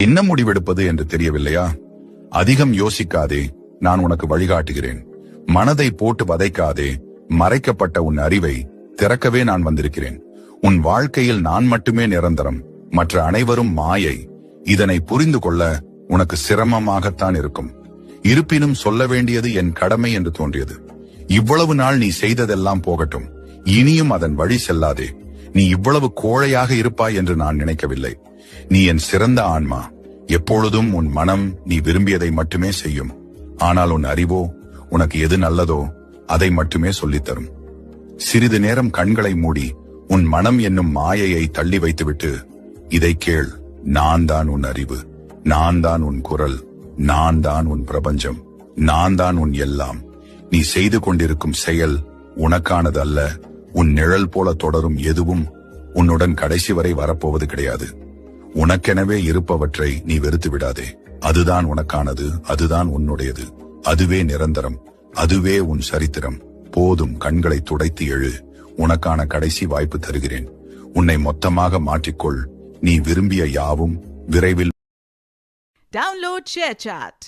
என்ன முடிவெடுப்பது என்று தெரியவில்லையா? அதிகம் யோசிக்காதே, நான் உனக்கு வழிகாட்டுகிறேன். மனதை போட்டு வதைக்காதே, மறைக்கப்பட்ட உன் அறிவை திறக்கவே நான் வந்திருக்கிறேன். உன் வாழ்க்கையில் நான் மட்டுமே நிரந்தரம், மற்ற அனைவரும் மாயை. இதனை புரிந்து கொள்ள உனக்கு சிரமமாகத்தான் இருக்கும். இருப்பினும் சொல்ல வேண்டியது என் கடமை என்று தோன்றியது. இவ்வளவு நாள் நீ செய்ததெல்லாம் போகட்டும். இனியும் அதன் வழி செல்லாதே. நீ இவ்வளவு கோழையாக இருப்பாய் என்று நான் நினைக்கவில்லை. நீ என் சிறந்த ஆன்மா. எப்பொழுதும் உன் மனம் நீ விரும்பியதை மட்டுமே செய்யும். ஆனால் உன் அறிவோ உனக்கு எது நல்லதோ அதை மட்டுமே சொல்லித்தரும். சிறிது நேரம் கண்களை மூடி உன் மனம் என்னும் மாயையை தள்ளி வைத்துவிட்டு இதை கேள். நான் தான் உன் அறிவு, நான் தான் உன் குரல், நான் தான் உன் பிரபஞ்சம், நான் தான் உன் எல்லாம். நீ செய்து கொண்டிருக்கும் செயல் உனக்கானது அல்ல. உன் நிழல் போல தொடரும் எதுவும் உன்னுடன் கடைசி வரை வரப்போவது கிடையாது. உனக்கெனவே இருப்பவற்றை நீ வெறுத்து விடாதே. அதுதான் உனக்கானது, அதுதான் உன்னுடையது, அதுவே நிரந்தரம், அதுவே உன் சரித்திரம். போதும், கண்களை துடைத்து எழு. உனக்கான கடைசி வாய்ப்பு தருகிறேன். உன்னை மொத்தமாக மாற்றிக்கொள். நீ விரும்பிய யாவும் விரைவில். Download ShareChat.